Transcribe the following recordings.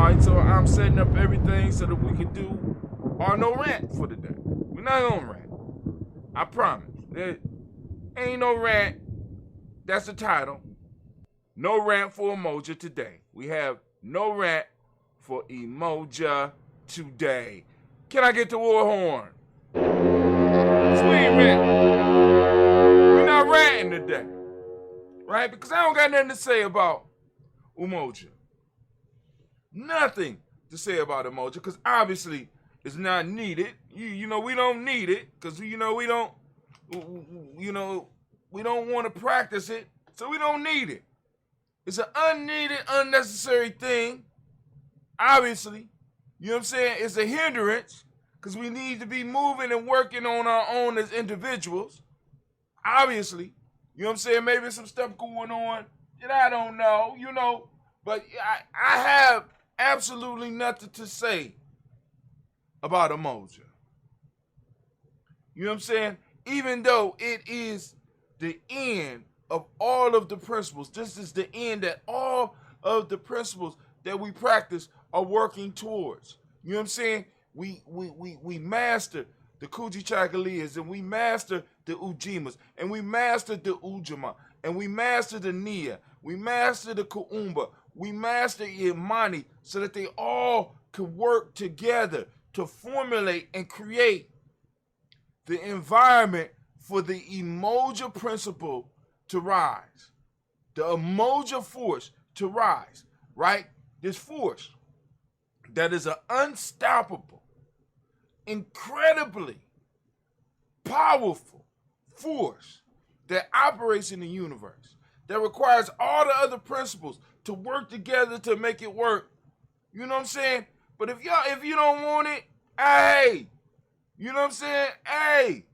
Alright, so I'm setting up everything so that we can do our no rant for the day. We're not gonna rant. I promise. There ain't no rant. That's the title. No rant for Emoja today. We have no rant for Emoja today. Can I get the war horn? 'Cause we ain't ranting. We're not ranting today. Right? Because I don't got nothing to say about Emoja. Nothing to say about Emoja, because obviously it's not needed. You know, we don't need it, because we don't want to practice it, so we don't need it. It's an unneeded, unnecessary thing. Obviously, you know what I'm saying? It's a hindrance, because we need to be moving and working on our own as individuals. Obviously, you know what I'm saying? Maybe some stuff going on that I don't know, but I have absolutely nothing to say about Emoja. You know what I'm saying? Even though it is the end of all of the principles, this is the end that all of the principles that we practice are working towards. You know what I'm saying? We master the Kujichagulias, and we master the Ujimas, and we master the Ujima, and we master the Nia, we master the Kuumba, we master Imani, so that they all can work together to formulate and create the environment for the Emoja principle to rise, the Emoja force to rise, right? This force that is an unstoppable, incredibly powerful force that operates in the universe, that requires all the other principles to work together to make it work. You know what I'm saying? But if you don't want it, hey, you know what I'm saying? Hey,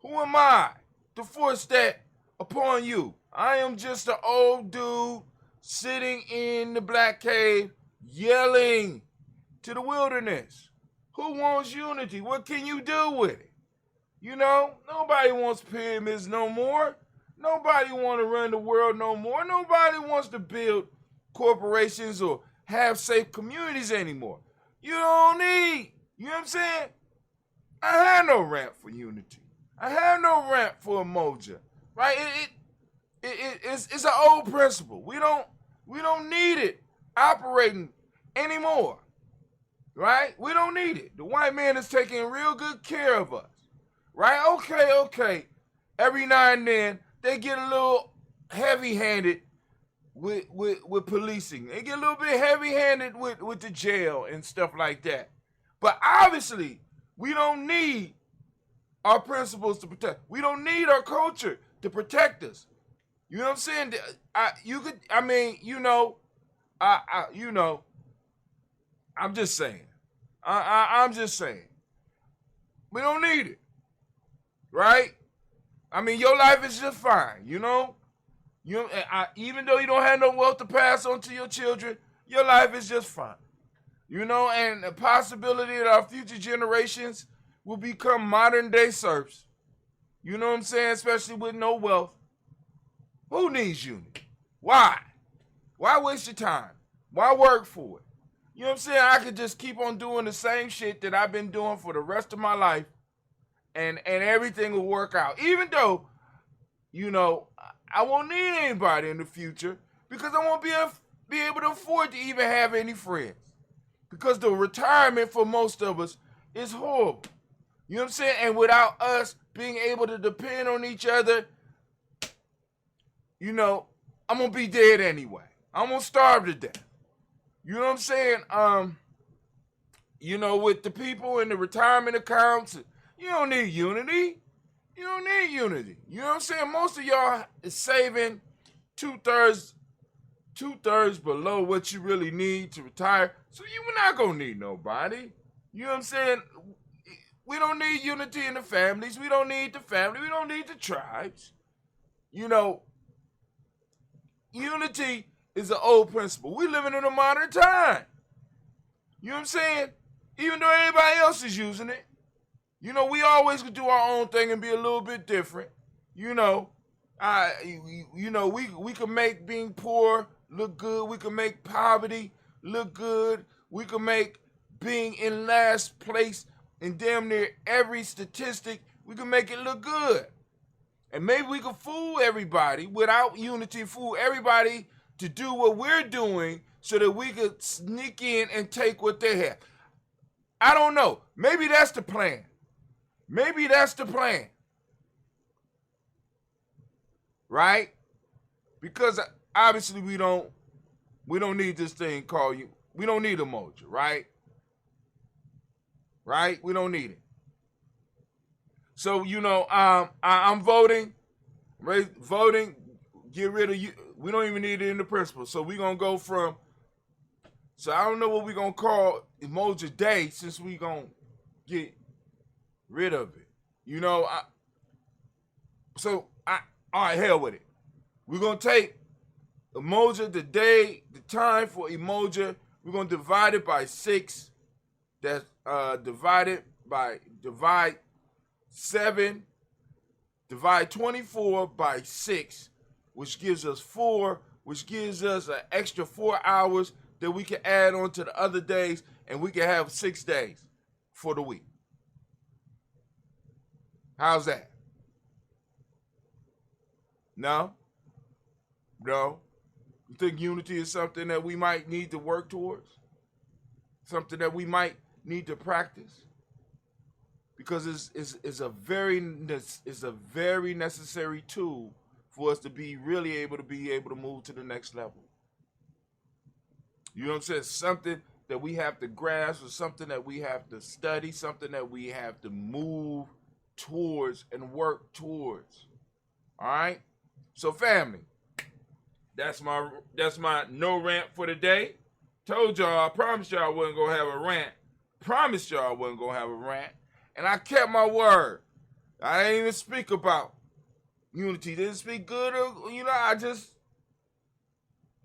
who am I to force that upon you? I am just an old dude sitting in the black cave yelling to the wilderness. Who wants unity? What can you do with it? You know, nobody wants pyramids no more. Nobody want to run the world no more. Nobody wants to build corporations or have safe communities anymore. You don't need, you know what I'm saying? I have no rant for unity. I have no rant for Emoja, right? It's an old principle. We don't need it operating anymore, right? We don't need it. The white man is taking real good care of us, right? Okay. Every now and then they get a little heavy-handed with policing. They get a little bit heavy-handed with the jail and stuff like that. But obviously, we don't need our principles to protect. We don't need our culture to protect us. You know what I'm saying? I'm just saying. I'm just saying. We don't need it, right? I mean, your life is just fine, you know? Even though you don't have no wealth to pass on to your children, your life is just fine. You know, and the possibility that our future generations will become modern day serfs. You know what I'm saying? Especially with no wealth. Who needs unity? Why? Why waste your time? Why work for it? You know what I'm saying? I could just keep on doing the same shit that I've been doing for the rest of my life, and everything will work out. Even though, you know, I won't need anybody in the future, because I won't be able to afford to even have any friends. Because the retirement for most of us is horrible. You know what I'm saying? And without us being able to depend on each other, you know, I'm going to be dead anyway. I'm going to starve to death. You know what I'm saying? You know, with the people in the retirement accounts, you don't need unity. You don't need unity. You know what I'm saying? Most of y'all is saving two-thirds below what you really need to retire. So you're not going to need nobody. You know what I'm saying? We don't need unity in the families. We don't need the family. We don't need the tribes. You know, unity is an old principle. We're living in a modern time. You know what I'm saying? Even though everybody else is using it. You know, we always could do our own thing and be a little bit different. You know, we can make being poor look good. We can make poverty look good. We can make being in last place in damn near every statistic, we can make it look good. And maybe we can fool everybody without unity, fool everybody to do what we're doing so that we could sneak in and take what they have. I don't know. Maybe that's the plan. Maybe that's the plan. Right? Because obviously we don't need this thing called you. We don't need emoji, right? Right? We don't need it. So, I'm voting. Voting, get rid of you. We don't even need it in the principle. So we're going to go from, so I don't know what we're going to call emoji day since we're going to get rid of it. All right, hell with it. We're going to take emoji, the day, the time for emoji. We're going to divide it by 6. That's divide 7, divide 24 by 6, which gives us 4, which gives us an extra 4 hours that we can add on to the other days, and we can have 6 days for the week. How's that? No? You think unity is something that we might need to work towards? Something that we might need to practice? Because it's a very necessary tool for us to be really able to move to the next level. You know what I'm saying? Something that we have to grasp, or something that we have to study, something that we have to move towards and work towards. All right? So family, that's my no rant for the day. Told y'all, I promised y'all I wasn't gonna have a rant. Promised y'all I wasn't gonna have a rant. And I kept my word. I didn't even speak about unity. Didn't speak good. I just,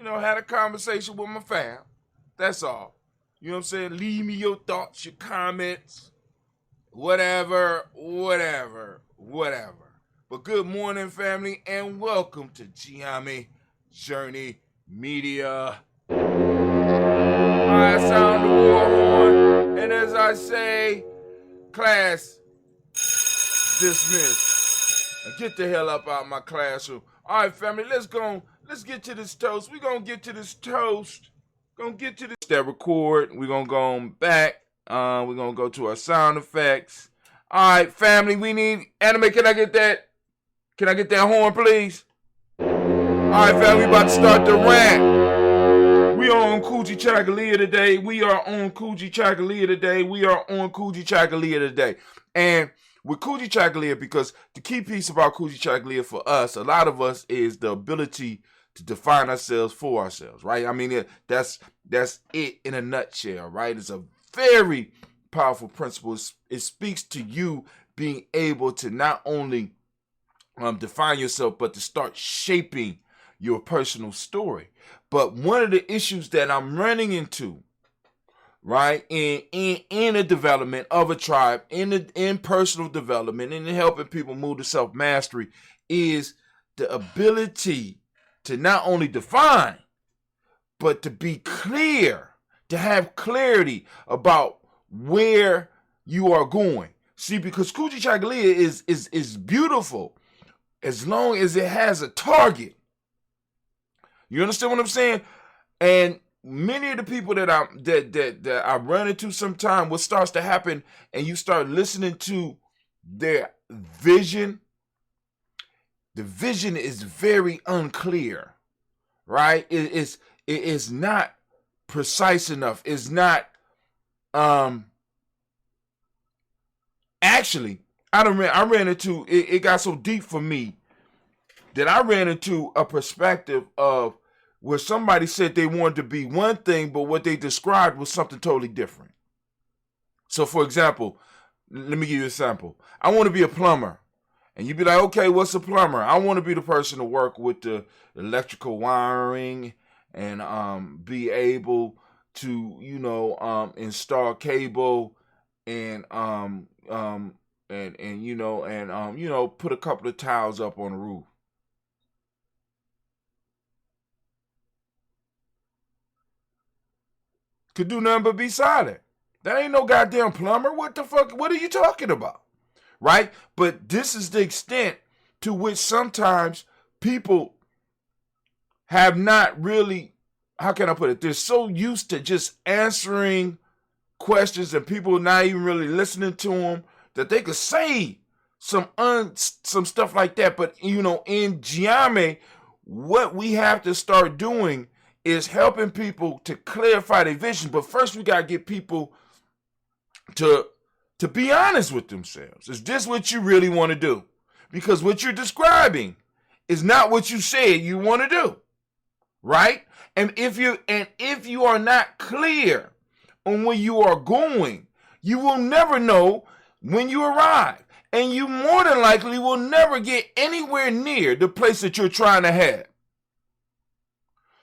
had a conversation with my fam. That's all. You know what I'm saying? Leave me your thoughts, your comments, whatever. But good morning, family, and welcome to Gye-Nyame Journey Media. I sound the war horn, and as I say, class dismissed. Get the hell up out of my classroom. All right, family, let's get to this toast. We're going to get to this toast. That record. We're going to go on back. We're going to go to our sound effects. All right, family, we need anime. Can I get that horn, please? All right, family, we about to start the rant. We are on Coochie Chagalia today. And with Coochie Chagalia, because the key piece about Coochie Chagalia for us, a lot of us, is the ability to define ourselves for ourselves, right? I mean, that's it in a nutshell, right? It's a very powerful principle. It speaks to you being able to not only define yourself, but to start shaping your personal story. But one of the issues that I'm running into, right, in the development of a tribe, in personal development, and in helping people move to self-mastery, is the ability to not only define, but to be clear, to have clarity about where you are going. See, because Coochie Chagalia is beautiful as long as it has a target. You understand what I'm saying? And many of the people that I run into sometime, what starts to happen, and you start listening to their vision, the vision is very unclear, right? It is not precise enough. It's not, actually, I ran into, it got so deep for me that I ran into a perspective of where somebody said they wanted to be one thing, but what they described was something totally different. So, for example, let me give you an example. I want to be a plumber. And you'd be like, okay, what's a plumber? I want to be the person to work with the electrical wiring and be able to, install cable and put a couple of tiles up on the roof. could do nothing but be silent. That ain't no goddamn plumber. What the fuck? What are you talking about? Right? But this is the extent to which sometimes people have not really, how can I put it? They're so used to just answering questions and people not even really listening to them that they could say some stuff like that. But, you know, in Gye-Nyame, what we have to start doing is helping people to clarify their vision. But first we got to get people to be honest with themselves. Is this what you really want to do? Because what you're describing is not what you said you want to do, right? And if you are not clear on where you are going, you will never know when you arrive. And you more than likely will never get anywhere near the place that you're trying to have.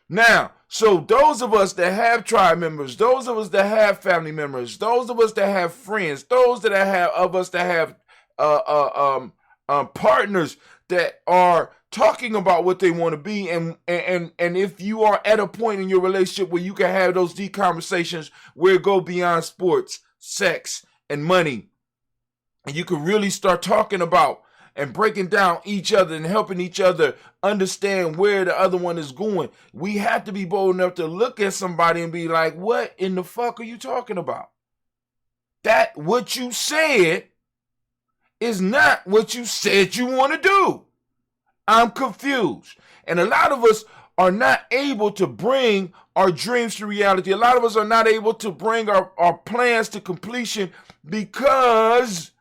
Now, so those of us that have tribe members, those of us that have family members, those of us that have friends, those that have partners that are talking about what they want to be, and if you are at a point in your relationship where you can have those deep conversations where it go beyond sports, sex, and money, and you can really start talking about and breaking down each other and helping each other understand where the other one is going. We have to be bold enough to look at somebody and be like, what in the fuck are you talking about? That what you said is not what you said you want to do. I'm confused. And a lot of us are not able to bring our dreams to reality. A lot of us are not able to bring our plans to completion because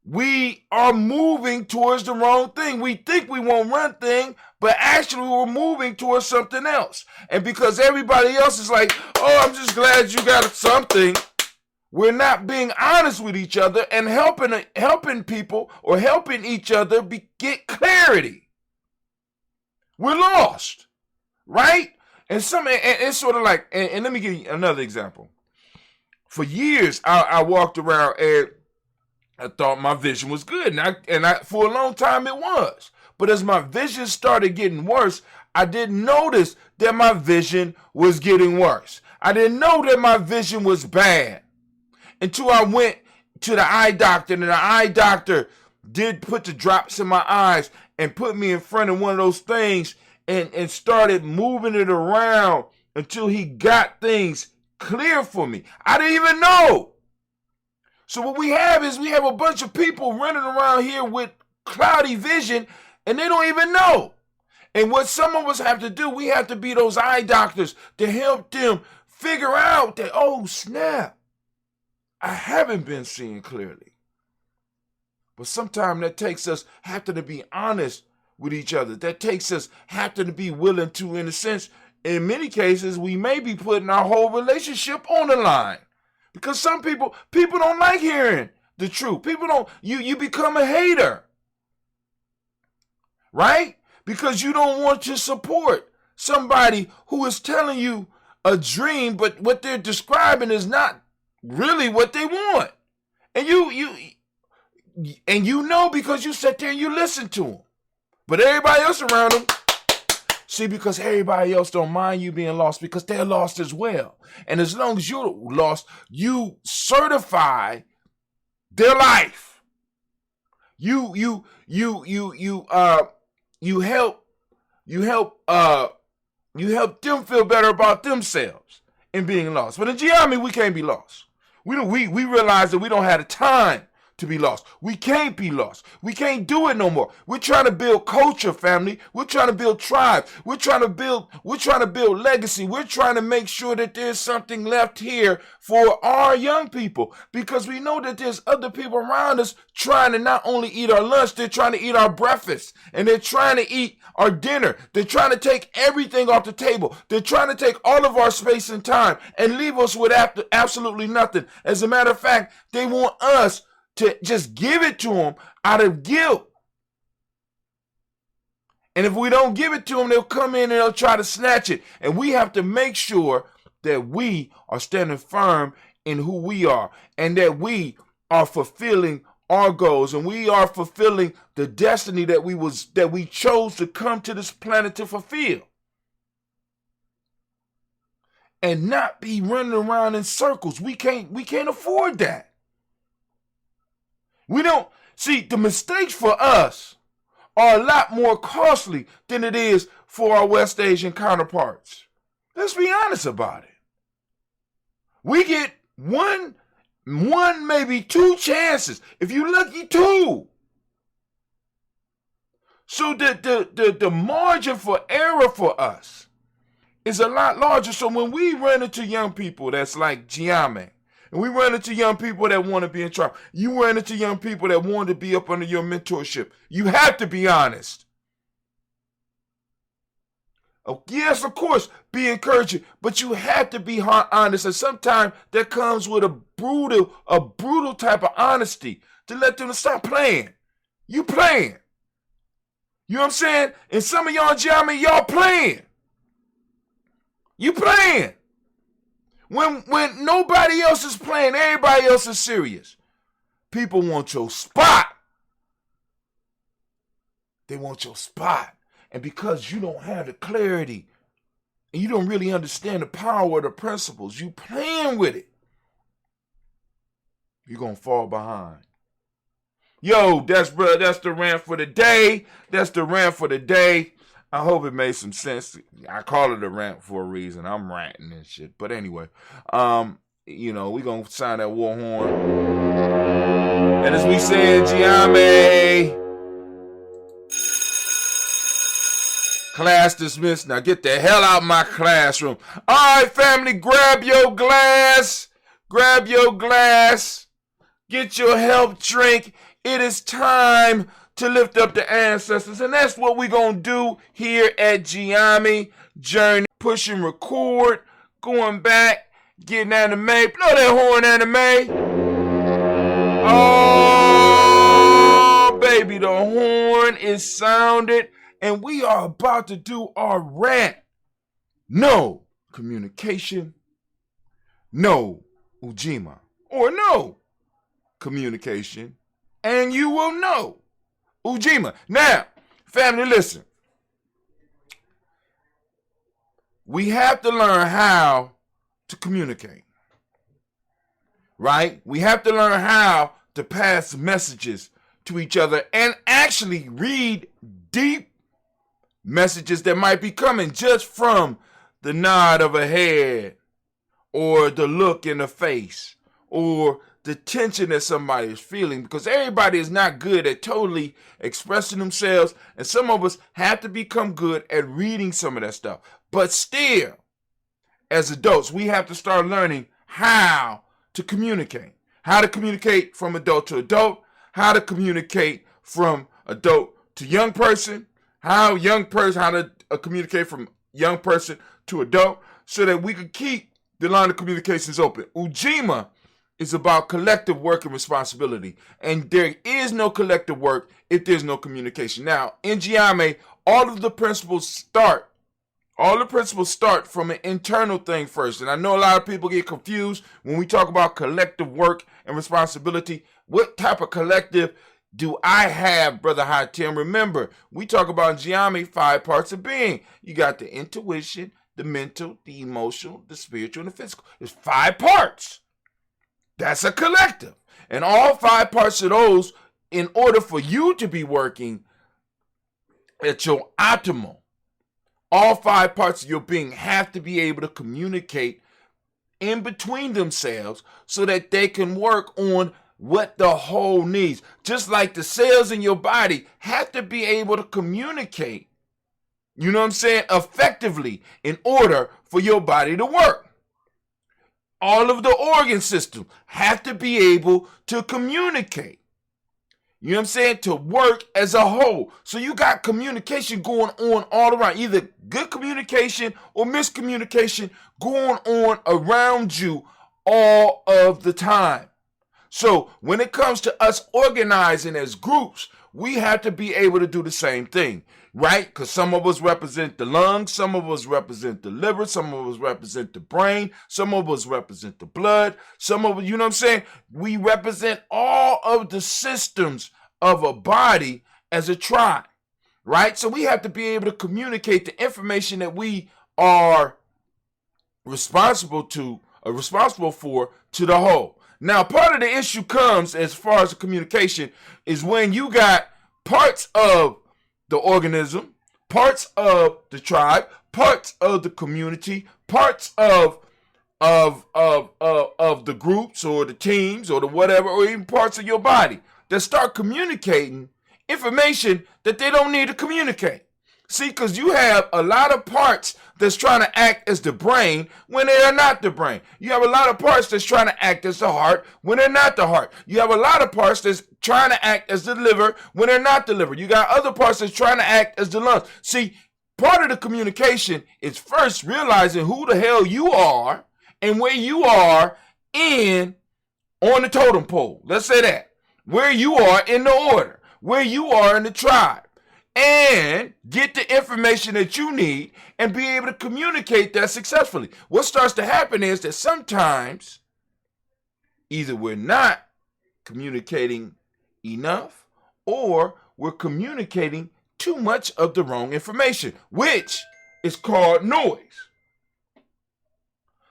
we are moving towards the wrong thing. We think we want one thing, but actually we're moving towards something else. And because everybody else is like, oh, I'm just glad you got something, we're not being honest with each other and helping people or helping each other get clarity. We're lost, right? And it's sort of like, and let me give you another example. For years, I walked around and I thought my vision was good, and I for a long time it was. But as my vision started getting worse, I didn't notice that my vision was getting worse. I didn't know that my vision was bad until I went to the eye doctor, and the eye doctor did put the drops in my eyes and put me in front of one of those things and started moving it around until he got things clear for me. I didn't even know. So what we have a bunch of people running around here with cloudy vision and they don't even know. And what some of us have to do, we have to be those eye doctors to help them figure out that, oh snap, I haven't been seeing clearly. But sometimes that takes us having to be honest with each other. That takes us having to be willing to, in a sense, in many cases, we may be putting our whole relationship on the line. Because some people don't like hearing the truth. People don't, you become a hater. Right? Because you don't want to support somebody who is telling you a dream, but what they're describing is not really what they want. And you know because you sit there and you listen to them. But everybody else around them, see, because everybody else don't mind you being lost because they're lost as well. And as long as you're lost, you certify their life. You help them feel better about themselves in being lost. But in Gye-Nyame, we can't be lost. We realize that we don't have the time to be lost. We can't be lost. We can't do it no more. We're trying to build culture, family. We're trying to build tribes. We're trying to build legacy. We're trying to make sure that there's something left here for our young people, because we know that there's other people around us trying to not only eat our lunch, they're trying to eat our breakfast, and they're trying to eat our dinner. They're trying to take everything off the table. They're trying to take all of our space and time and leave us with absolutely nothing. As a matter of fact, they want us to just give it to them out of guilt. And if we don't give it to them, they'll come in and they'll try to snatch it. And we have to make sure that we are standing firm in who we are, and that we are fulfilling our goals, and we are fulfilling the destiny that we chose to come to this planet to fulfill. and not be running around in circles. We can't afford that. We don't see the mistakes for us are a lot more costly than it is for our West Asian counterparts. Let's be honest about it. We get one, maybe two chances. If you're lucky, two. So the margin for error for us is a lot larger. So when we run into young people that's like Gye-Nyame, and we run into young people that want to be in trial, you run into young people that want to be up under your mentorship, you have to be honest. Oh, yes, of course, be encouraging, but you have to be honest. And sometimes that comes with a brutal type of honesty to let them stop playing. You playing. You know what I'm saying? And some of y'all, Gye-Nyame, y'all playing. You playing. When nobody else is playing, everybody else is serious. People want your spot. They want your spot. And because you don't have the clarity and you don't really understand the power of the principles, you playing with it, you're going to fall behind. Yo, that's the rant for the day. That's the rant for the day. I hope it made some sense. I call it a rant for a reason. I'm ranting and shit. But anyway, we're going to sound that war horn. And as we said, Gye-Nyame, class dismissed. Now get the hell out of my classroom. All right, family, grab your glass. Grab your glass. Get your help drink. It is time to lift up the ancestors. And that's what we're going to do here at Gye-Nyame Journey. Push and record. Going back. Getting anime. Blow that horn, anime. Oh, baby, the horn is sounded. And we are about to do our rant. No communication. No Ujima. Or no communication. And you will know Ujima. Now, family, listen. We have to learn how to communicate. Right? We have to learn how to pass messages to each other and actually read deep messages that might be coming just from the nod of a head or the look in the face or the tension that somebody is feeling, because everybody is not good at totally expressing themselves, and some of us have to become good at reading some of that stuff. But still, as adults, we have to start learning how to communicate from adult to adult, how to communicate from adult to young person, how to communicate from young person to adult, so that we can keep the line of communications open. Ujima is about collective work and responsibility, and there is no collective work if there's no communication. Now, in Gye-Nyame, all the principles start from an internal thing first, and I know a lot of people get confused when we talk about collective work and responsibility. What type of collective do I have, Brother Hatem? Remember, we talk about in Gye-Nyame 5 parts of being. You got the intuition, the mental, the emotional, the spiritual, and the physical. There's 5 parts. That's a collective. And all 5 parts of those, in order for you to be working at your optimal, all 5 parts of your being have to be able to communicate in between themselves so that they can work on what the whole needs. Just like the cells in your body have to be able to communicate, you know what I'm saying, effectively in order for your body to work. All of the organ systems have to be able to communicate. You know what I'm saying? To work as a whole. So you got communication going on all around. Either good communication or miscommunication going on around you all of the time. So when it comes to us organizing as groups, we have to be able to do the same thing, right? Because some of us represent the lungs, some of us represent the liver, some of us represent the brain, some of us represent the blood, some of us, you know what I'm saying? We represent all of the systems of a body as a tribe, right? So we have to be able to communicate the information that we are responsible for to the whole. Now, part of the issue comes as far as the communication is when you got parts of the organism, parts of the tribe, parts of the community, parts of the groups or the teams or the whatever, or even parts of your body that start communicating information that they don't need to communicate. See, because you have a lot of parts that's trying to act as the brain when they are not the brain. You have a lot of parts that's trying to act as the heart when they're not the heart. You have a lot of parts that's trying to act as the liver when they're not the liver. You got other parts that's trying to act as the lungs. See, part of the communication is first realizing who the hell you are and where you are on the totem pole. Let's say that. Where you are in the order. Where you are in the tribe. And get the information that you need and be able to communicate that successfully. What starts to happen is that sometimes either we're not communicating enough or we're communicating too much of the wrong information, which is called noise.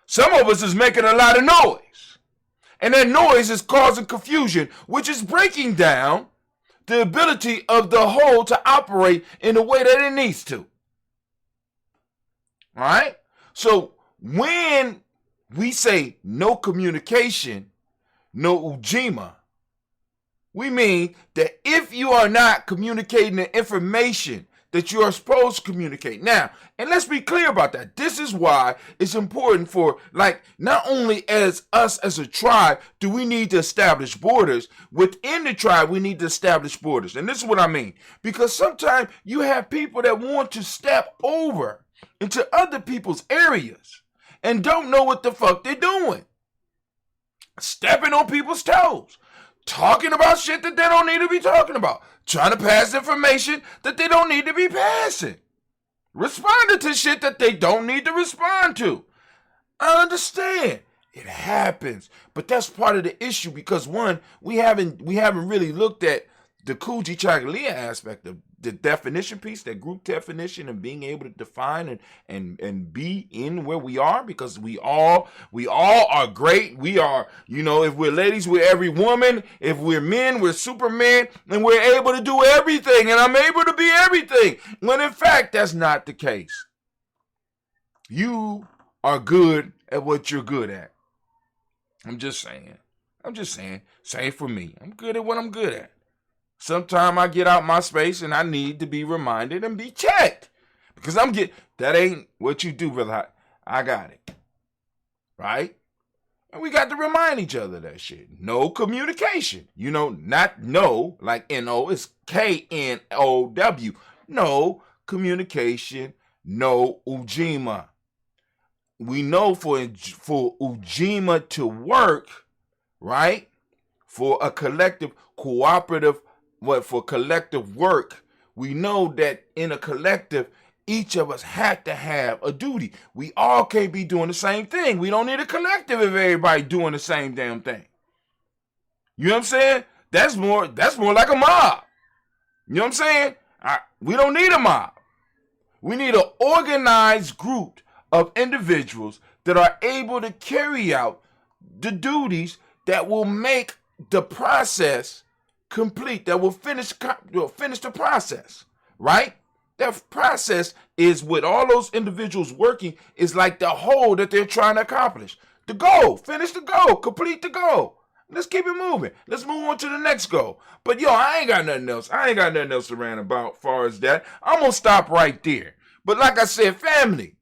Some of us is making a lot of noise, and that noise is causing confusion, which is breaking down the ability of the whole to operate in the way that it needs to. All right? So when we say no communication, no ujima, we mean that if you are not communicating the information that you are supposed to communicate. Now, and let's be clear about that. This is why it's important for, like, not only as us as a tribe do we need to establish borders, within the tribe we need to establish borders. And this is what I mean. Because sometimes you have people that want to step over into other people's areas and don't know what the fuck they're doing. Stepping on people's toes. Talking about shit that they don't need to be talking about. Trying to pass information that they don't need to be passing. Responding to shit that they don't need to respond to. I understand. It happens. But that's part of the issue because one, we haven't really looked at the Kuji Chagalia aspect of the definition piece, that group definition, and being able to define and be in where we are, because we all are great. We are, if we're ladies, we're every woman. If we're men, we're Superman, and we're able to do everything, and I'm able to be everything. When in fact, that's not the case. You are good at what you're good at. I'm just saying. Same for me. I'm good at what I'm good at. Sometimes I get out my space and I need to be reminded and be checked. Because that ain't what you do, brother. I got it. Right? And we got to remind each other that shit. No communication. Not no, like N-O, it's K-N-O-W. No communication, no ujima. We know for ujima to work, right? For a collective, cooperative, for collective work, we know that in a collective, each of us have to have a duty. We all can't be doing the same thing. We don't need a collective if everybody doing the same damn thing. You know what I'm saying? That's more like a mob. You know what I'm saying? We don't need a mob. We need an organized group of individuals that are able to carry out the duties that will make the process complete, that will finish the process, right? That process is with all those individuals working is like the whole that they're trying to accomplish. The goal, finish the goal, complete the goal. Let's keep it moving. Let's move on to the next goal. But I ain't got nothing else. To rant about as far as that. I'm going to stop right there. But like I said, family,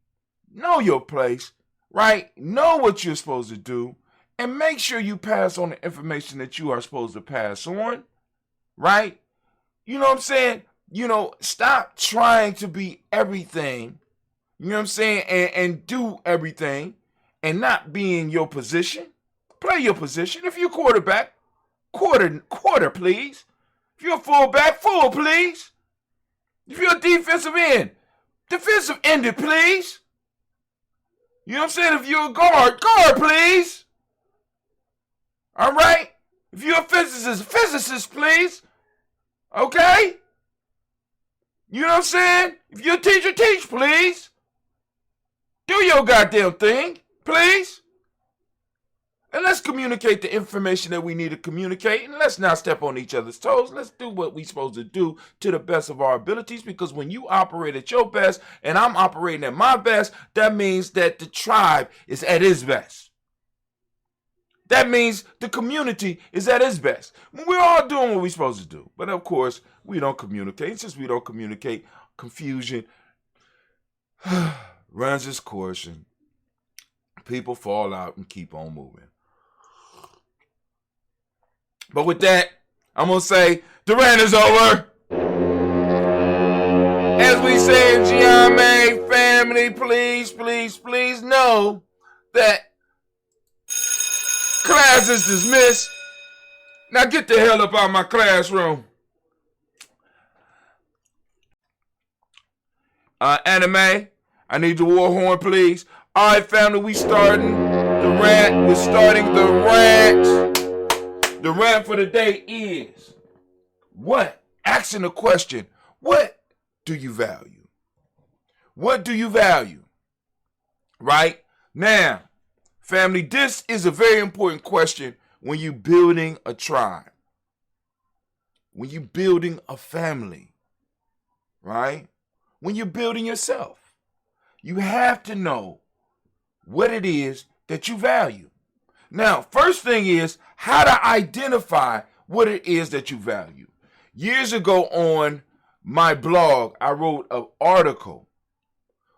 know your place, right? Know what you're supposed to do. And make sure you pass on the information that you are supposed to pass on. Right? You know what I'm saying? Stop trying to be everything, you know what I'm saying, and do everything and not be in your position. Play your position. If you're quarterback, quarter, please. If you're a fullback, full, please. If you're a defensive ended, please. You know what I'm saying? If you're a guard, please. All right? If you're a physicist, please. Okay? You know what I'm saying? If you're a teacher, teach, please. Do your goddamn thing, please. And let's communicate the information that we need to communicate. And let's not step on each other's toes. Let's do what we're supposed to do to the best of our abilities. Because when you operate at your best and I'm operating at my best, that means that the tribe is at its best. That means the community is at its best. We're all doing what we're supposed to do. But of course, we don't communicate. Since we don't communicate, confusion runs its course and people fall out and keep on moving. But with that, I'm going to say the rant is over. As we say in Gye-Nyame family, please know that class is dismissed. Now get the hell up out of my classroom. Anime, I need the war horn, please. All right, family, we starting the rant. We're starting the rant. The rant for the day is what? Asking the question, what do you value? What do you value? Right? Now, family, this is a very important question when you're building a tribe. When you're building a family. Right? When you're building yourself. You have to know what it is that you value. Now, first thing is how to identify what it is that you value. Years ago on my blog, I wrote an article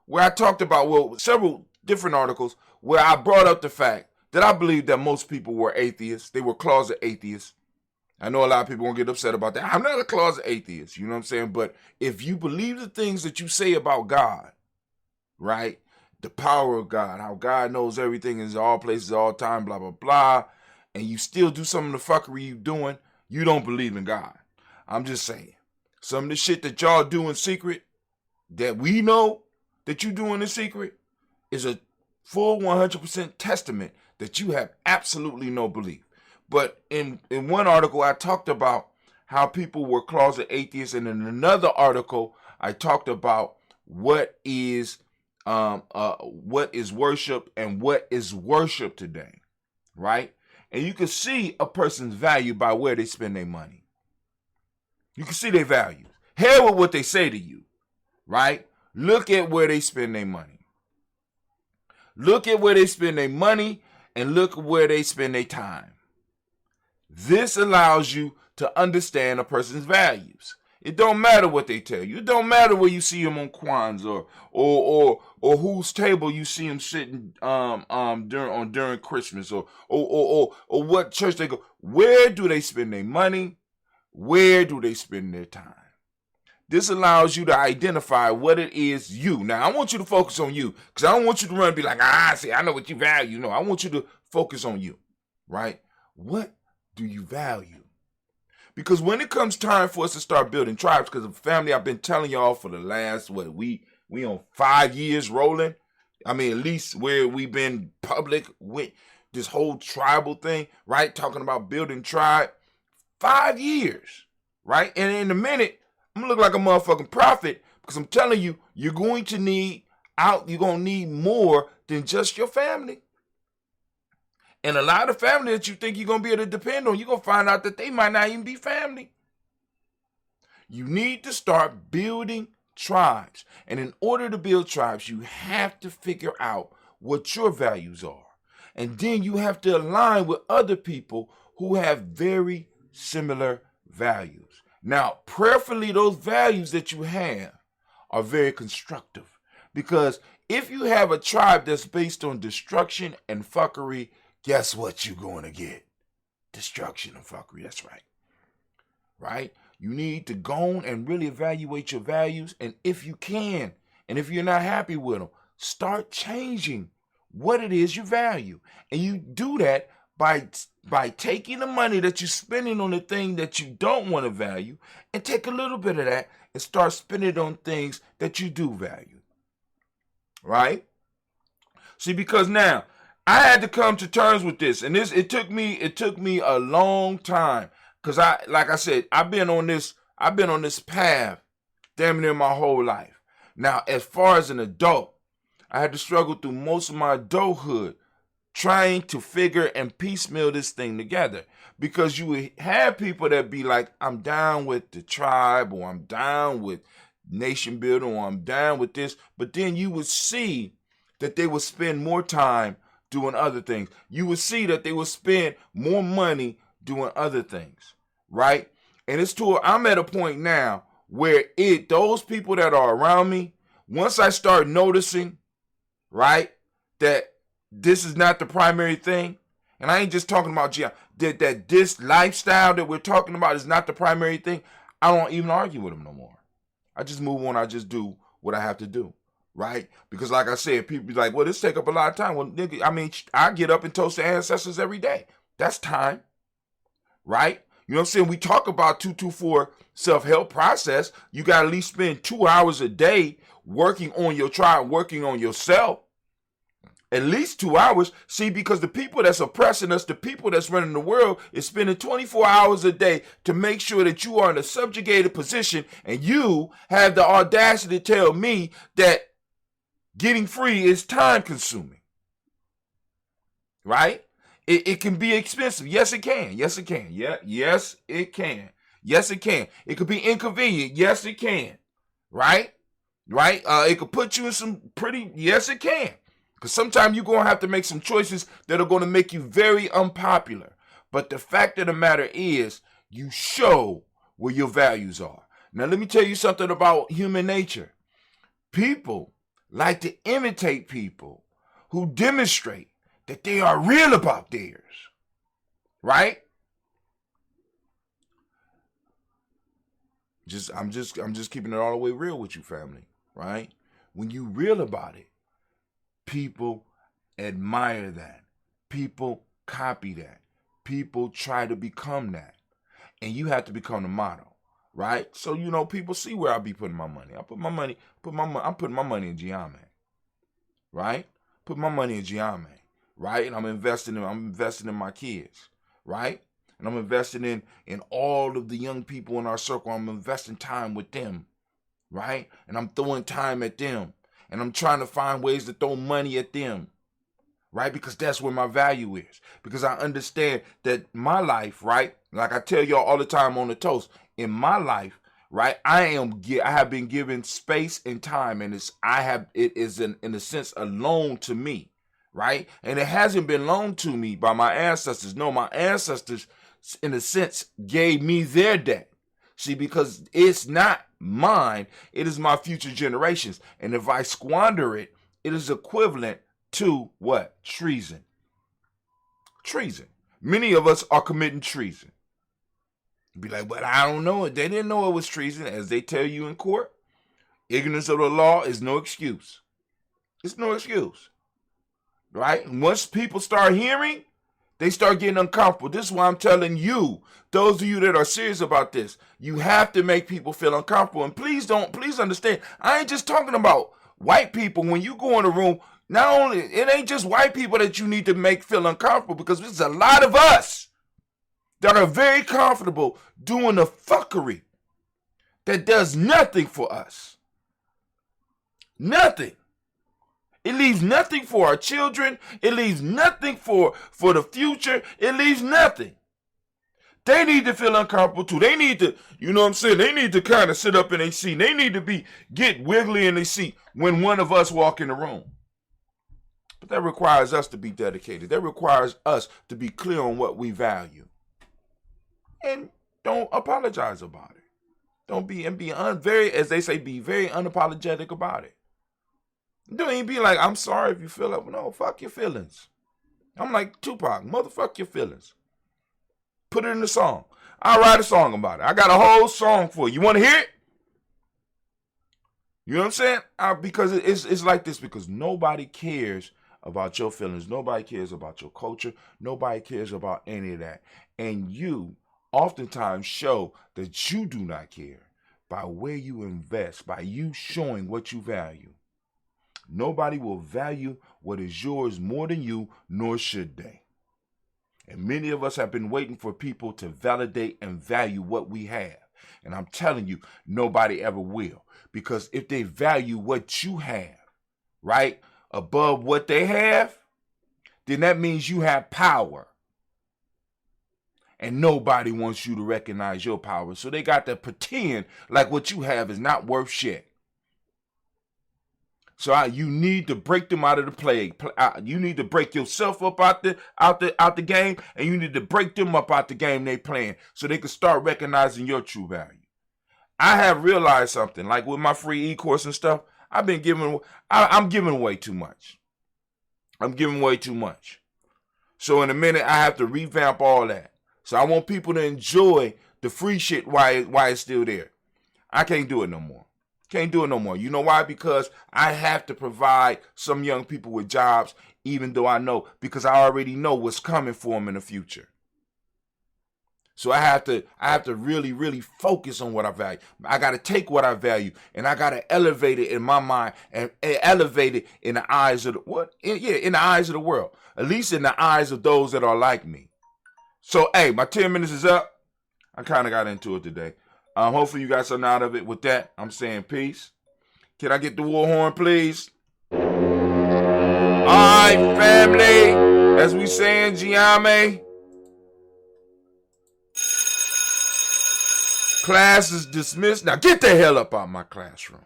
where I talked about, several different articles where I brought up the fact that I believe that most people were atheists. They were closet atheists. I know a lot of people won't get upset about that. I'm not a closet atheist, you know what I'm saying? But if you believe the things that you say about God, right? The power of God, how God knows everything is all places, all time, blah, blah, blah. And you still do some of the fuckery you doing, you don't believe in God. I'm just saying. Some of the shit that y'all do in secret, that we know that you do in secret, is a full 100% testament that you have absolutely no belief. But in one article, I talked about how people were closet atheists. And in another article, I talked about what is worship and what is worship today, right? And you can see a person's value by where they spend their money. You can see their values. Hear what they say to you, right? Look at where they spend their money. Look at where they spend their money and look where they spend their time. This allows you to understand a person's values. It don't matter what they tell you. It don't matter where you see them on Kwanzaa or whose table you see them sitting during Christmas or what church they go. Where do they spend their money? Where do they spend their time? This allows you to identify what it is you. Now, I want you to focus on you because I don't want you to run and be like, see, I know what you value. No, I want you to focus on you, right? What do you value? Because when it comes time for us to start building tribes, because of family, I've been telling y'all for the last, we on 5 years rolling. I mean, at least where we've been public with this whole tribal thing, right? Talking about building tribe. 5 years, right? And in a minute, I'm gonna look like a motherfucking prophet because I'm telling you, you're going to need more than just your family. And a lot of family that you think you're going to be able to depend on, you're going to find out that they might not even be family. You need to start building tribes. And in order to build tribes, you have to figure out what your values are. And then you have to align with other people who have very similar values. Now, prayerfully, those values that you have are very constructive. Because if you have a tribe that's based on destruction and fuckery, guess what you're going to get? Destruction and fuckery. That's right. Right? You need to go and really evaluate your values. And if you can, and if you're not happy with them, start changing what it is you value. And you do that by taking the money that you're spending on the thing that you don't want to value and take a little bit of that and start spending it on things that you do value. Right? See, because now, I had to come to terms with this, and it took me a long time because like I said, I've been on this path damn near my whole life. Now, as far as an adult, I had to struggle through most of my adulthood trying to figure and piecemeal this thing together, because you would have people that be like, I'm down with the tribe, or I'm down with nation building, or I'm down with this, but then you would see that they would spend more time doing other things. You would see that they would spend more money doing other things, right? And I'm at a point now where those people that are around me, once I start noticing, right, that this is not the primary thing, and I ain't just talking about that this lifestyle that we're talking about is not the primary thing, I don't even argue with them no more. I just move on. I just do what I have to do, right? Because like I said, people be like, well, this take up a lot of time. Well, nigga, I mean, I get up and toast the ancestors every day. That's time, right? You know what I'm saying? We talk about 224 self-help process. You got to at least spend 2 hours a day working on your tribe, working on yourself. At least 2 hours. See, because the people that's oppressing us, the people that's running the world, is spending 24 hours a day to make sure that you are in a subjugated position, and you have the audacity to tell me that getting free is time consuming. Right? It can be expensive. Yes, it can. Yes, it can. Yeah, yes, it can. Yes, it can. It could be inconvenient. Yes, it can. Right? Right? It could put you in some yes, it can. Because sometimes you're going to have to make some choices that are going to make you very unpopular. But the fact of the matter is, you show where your values are. Now, let me tell you something about human nature. People like to imitate people who demonstrate that they are real about theirs. Right? I'm just keeping it all the way real with you, family. Right? When you real about it, people admire that. People copy that. People try to become that. And you have to become the model, right? So, people see where I be putting my money. I'm putting my money in Gye-Nyame, right? Put my money in Gye-Nyame, right? And I'm investing in my kids, right? And I'm investing in all of the young people in our circle. I'm investing time with them, right? And I'm throwing time at them. And I'm trying to find ways to throw money at them, right? Because that's where my value is. Because I understand that my life, right? Like I tell y'all all the time on the toast, in my life, right? I have been given space and time, and it is in a sense a loan to me, right? And it hasn't been loaned to me by my ancestors. No, my ancestors, in a sense, gave me their debt. See, because it's not mine, it is my future generations. And if I squander it, it is equivalent to what? Treason. Treason. Many of us are committing treason. Be like, but I don't know it. They didn't know it was treason. As they tell you in court, ignorance of the law is no excuse. It's no excuse. Right? Once people start hearing, they start getting uncomfortable. This is why I'm telling you, those of you that are serious about this, you have to make people feel uncomfortable. And please understand, I ain't just talking about white people. When you go in a room, it ain't just white people that you need to make feel uncomfortable, because there's a lot of us that are very comfortable doing the fuckery that does nothing for us. Nothing. It leaves nothing for our children. It leaves nothing for the future. It leaves nothing. They need to feel uncomfortable too. They need to, they need to kind of sit up in their seat. They need to get wiggly in their seat when one of us walk in the room. But that requires us to be dedicated. That requires us to be clear on what we value. And don't apologize about it. Don't be as they say, be very unapologetic about it. Don't even be like, I'm sorry if you feel like, no, fuck your feelings. I'm like Tupac, motherfuck your feelings. Put it in the song. I'll write a song about it. I got a whole song for you. You want to hear it? You know what I'm saying? Because it's like this, because nobody cares about your feelings. Nobody cares about your culture. Nobody cares about any of that. And you oftentimes show that you do not care by where you invest, by you showing what you value. Nobody will value what is yours more than you, nor should they. And many of us have been waiting for people to validate and value what we have. And I'm telling you, nobody ever will. Because if they value what you have, right? above what they have, then that means you have power. And nobody wants you to recognize your power. So they got to pretend like what you have is not worth shit. So you need to break them out of the play. You need to break yourself up out the game, and you need to break them up out the game they playing, so they can start recognizing your true value. I have realized something, like with my free e-course and stuff. I'm giving away too much. I'm giving away too much. So in a minute, I have to revamp all that. So I want people to enjoy the free shit while it's still there. I can't do it no more. Can't do it no more. You know why? Because I have to provide some young people with jobs, even though because I already know what's coming for them in the future. So I have to really, really focus on what I value. I got to take what I value and I got to elevate it in my mind and elevate it in the eyes of in the eyes of the world, at least in the eyes of those that are like me. So, hey, my 10 minutes is up. I kind of got into it today. Hopefully you got something out of it. With that, I'm saying peace. Can I get the war horn, please? All right, family. As we say in Gye-Nyame, class is dismissed. Now get the hell up out my classroom.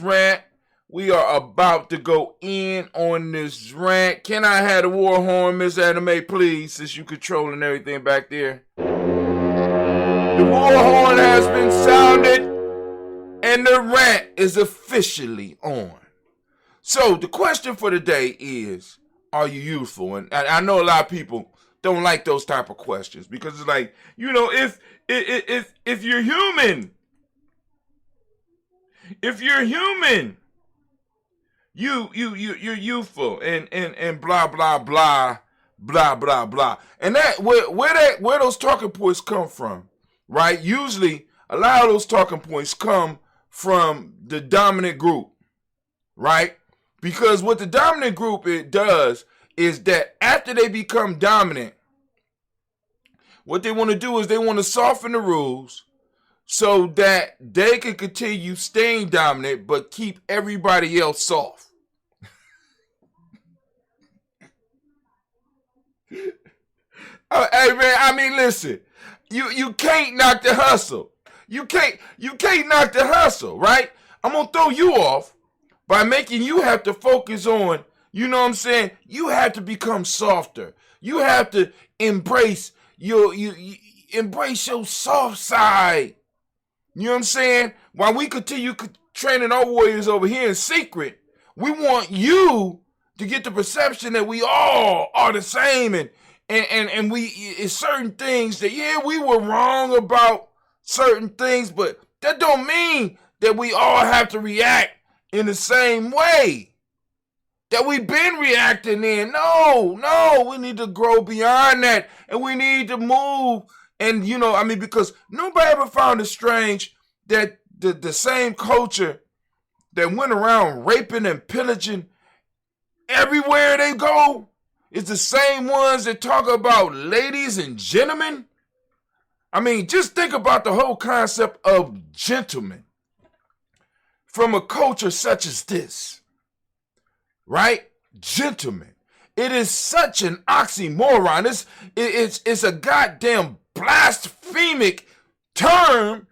Rant. We are about to go in on this rant. Can I have the war horn, Miss Anime, please, since you controlling everything back there? The war horn has been sounded, and the rant is officially on. So the question for today is, are you youthful? And I know a lot of people don't like those type of questions because it's like, if you're human, you're youthful and blah blah blah blah blah blah. And that where those talking points come from, right? Usually a lot of those talking points come from the dominant group, right? Because what the dominant group it does is that after they become dominant, what they want to do is they want to soften the rules so that they can continue staying dominant but keep everybody else soft. Hey man, I mean, listen, you can't knock the hustle. You can't knock the hustle, right? I'm gonna throw you off by making you have to focus on, you know what I'm saying? You have to become softer. You have to embrace embrace your soft side. You know what I'm saying? While we continue training our warriors over here in secret, we want you to get the perception that we all are the same and we it's certain things that we were wrong about certain things, but that don't mean that we all have to react in the same way that we've been reacting in. No, we need to grow beyond that, and we need to move. And because nobody ever found it strange that the same culture that went around raping and pillaging everywhere they go is the same ones that talk about ladies and gentlemen. I mean, just think about the whole concept of gentlemen from a culture such as this, right? Gentlemen. It is such an oxymoron. It's a goddamn blasphemic term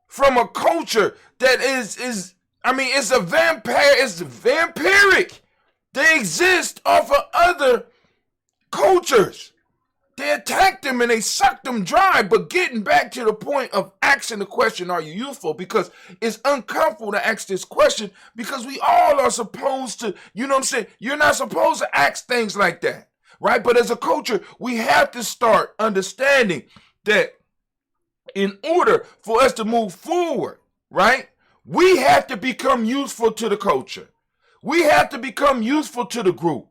from a culture that is it's a vampire. It's vampiric. They exist off of other cultures. They attack them and they suck them dry. But getting back to the point of asking the question, are you youthful? Because it's uncomfortable to ask this question because we all are supposed to, you know what I'm saying? You're not supposed to ask things like that, right? But as a culture, we have to start understanding that in order for us to move forward, right? We have to become useful to the culture. We have to become useful to the group,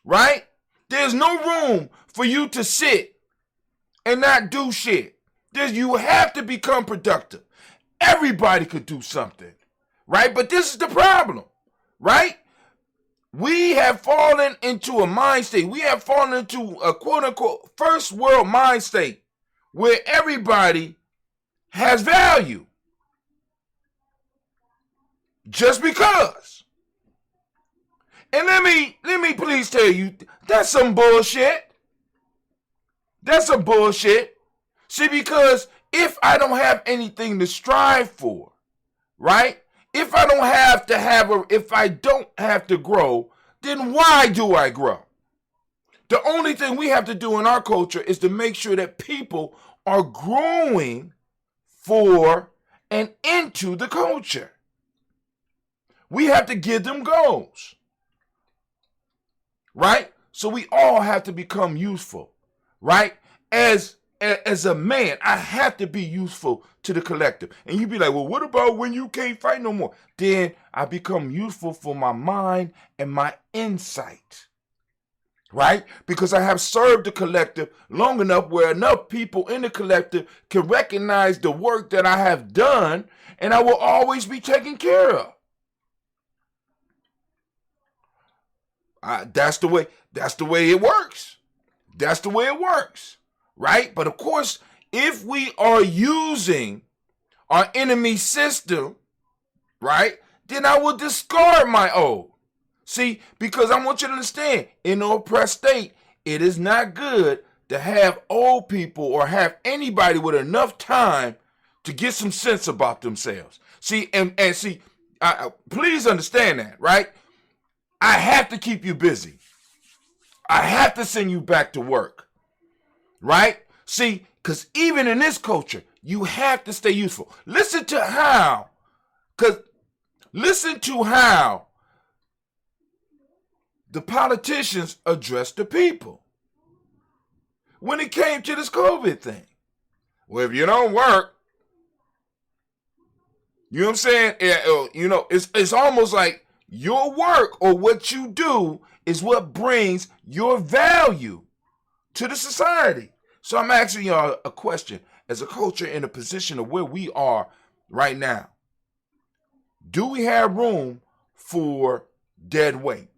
right? There's no room for you to sit and not do shit. You have to become productive. Everybody could do something, right? But this is the problem, right? We have fallen into a mind state. We have fallen into a quote-unquote first world mind state where everybody has value. Just because. And let me please tell you, that's some bullshit. That's some bullshit. See, because if I don't have anything to strive for, right? If I don't have to grow, then why do I grow? The only thing we have to do in our culture is to make sure that people are growing for and into the culture. We have to give them goals, right? So we all have to become useful, right? As a man, I have to be useful to the collective. And you be like, well, what about when you can't fight no more? Then I become useful for my mind and my insight, right? Because I have served the collective long enough where enough people in the collective can recognize the work that I have done, and I will always be taken care of. That's the way it works. That's the way it works, right? But of course, if we are using our enemy system, right, then I will discard my old. See, because I want you to understand, in an oppressed state, it is not good to have old people or have anybody with enough time to get some sense about themselves. See, and see, please understand that, right? I have to keep you busy. I have to send you back to work, right? See, because even in this culture, you have to stay useful. Listen to how the politicians address the people when it came to this COVID thing. Well, if you don't work, you know what I'm saying? It's almost like your work or what you do is what brings your value to the society. So I'm asking y'all a question. As a culture in a position of where we are right now, do we have room for dead weight?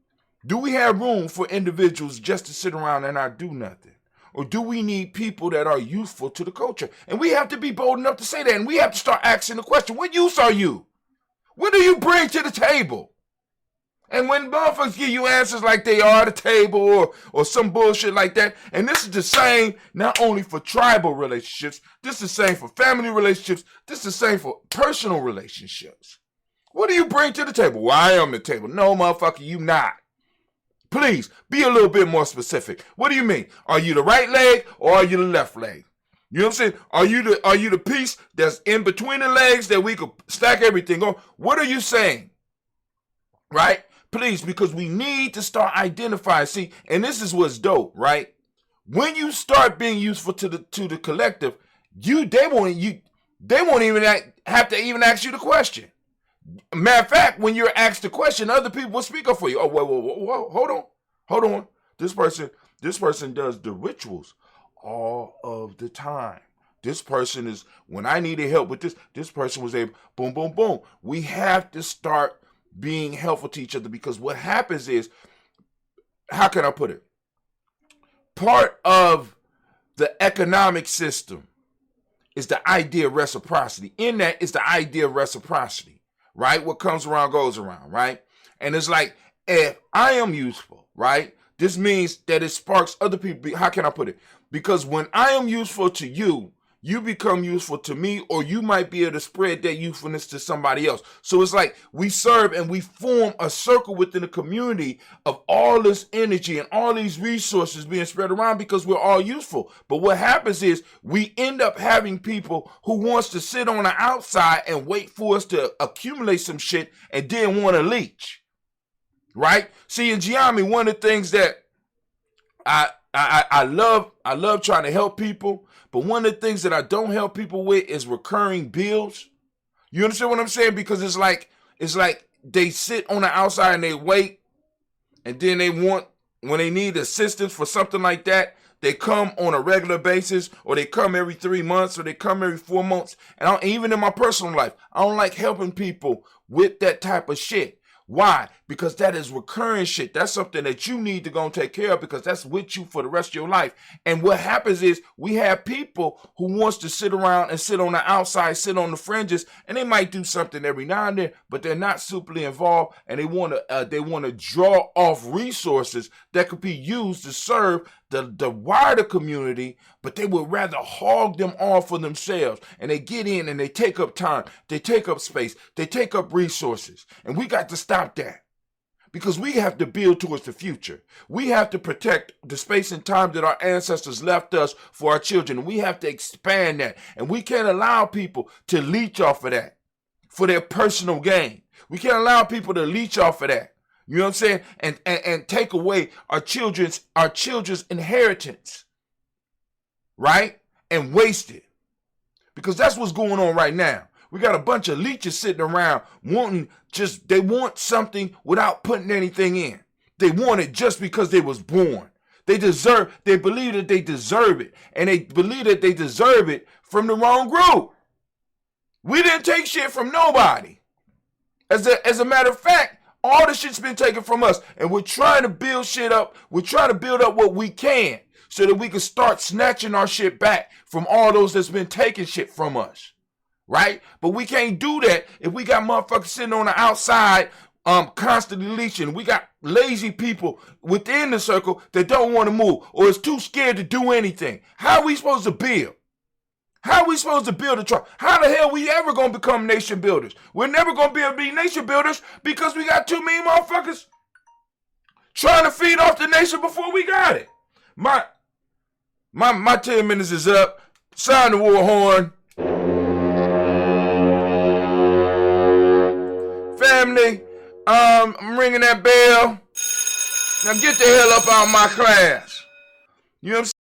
Do we have room for individuals just to sit around and not do nothing? Or do we need people that are useful to the culture? And we have to be bold enough to say that. And we have to start asking the question, what use are you? What do you bring to the table? And when motherfuckers give you answers like they are at the table or some bullshit like that, and this is the same not only for tribal relationships, this is the same for family relationships, this is the same for personal relationships. What do you bring to the table? Well, I am the table. No, motherfucker, you not. Please, be a little bit more specific. What do you mean? Are you the right leg or are you the left leg? You know what I'm saying? Are you the piece that's in between the legs that we could stack everything on? What are you saying? Right? Please, because we need to start identifying. See, and this is what's dope, right? When you start being useful to the collective, they won't even have to even ask you the question. Matter of fact, when you're asked the question, other people will speak up for you. Oh, whoa, hold on. This person does the rituals all of the time. This person is, when I needed help with this person was able, boom, boom, boom. We have to start being helpful to each other, because what happens is, how can I put it? Part of the economic system is the idea of reciprocity. In that is the idea of reciprocity, right? What comes around goes around, right? And it's like, if I am useful, right? This means that it sparks other people. How can I put it? Because when I am useful to you, you become useful to me, or you might be able to spread that usefulness to somebody else. So it's like we serve and we form a circle within the community of all this energy and all these resources being spread around because we're all useful. But what happens is we end up having people who wants to sit on the outside and wait for us to accumulate some shit and then want to leech, right? See, in Gye-Nyame, one of the things that I love trying to help people. But one of the things that I don't help people with is recurring bills. You understand what I'm saying? Because it's like they sit on the outside and they wait, and then when they need assistance for something like that, they come on a regular basis, or they come every 3 months, or they come every 4 months. And even in my personal life, I don't like helping people with that type of shit. Why? Because that is recurring shit. That's something that you need to go and take care of, because that's with you for the rest of your life. And what happens is we have people who wants to sit around and sit on the outside, sit on the fringes, and they might do something every now and then, but they're not superly involved, and they want to draw off resources that could be used to serve the wider community, but they would rather hog them all for themselves. And they get in and they take up time, they take up space, they take up resources. And we got to stop that, because we have to build towards the future. We have to protect the space and time that our ancestors left us for our children. We have to expand that. And we can't allow people to leech off of that for their personal gain. We can't allow people to leech off of that. You know what I'm saying? And take away our children's inheritance, right? And waste it. Because that's what's going on right now. We got a bunch of leeches sitting around they want something without putting anything in. They want it just because they was born. They believe that they deserve it. And they believe that they deserve it from the wrong group. We didn't take shit from nobody. As a matter of fact, all the shit's been taken from us, and we're trying to build shit up. We're trying to build up what we can so that we can start snatching our shit back from all those that's been taking shit from us, right? But we can't do that if we got motherfuckers sitting on the outside constantly leeching. We got lazy people within the circle that don't want to move or is too scared to do anything. How are we supposed to build? How are we supposed to build a tribe? How the hell we ever going to become nation builders? We're never going to be able to be nation builders because we got too many motherfuckers trying to feed off the nation before we got it. My 10 minutes is up. Sound the war horn. Family, I'm ringing that bell. Now get the hell up out of my class. You know what I'm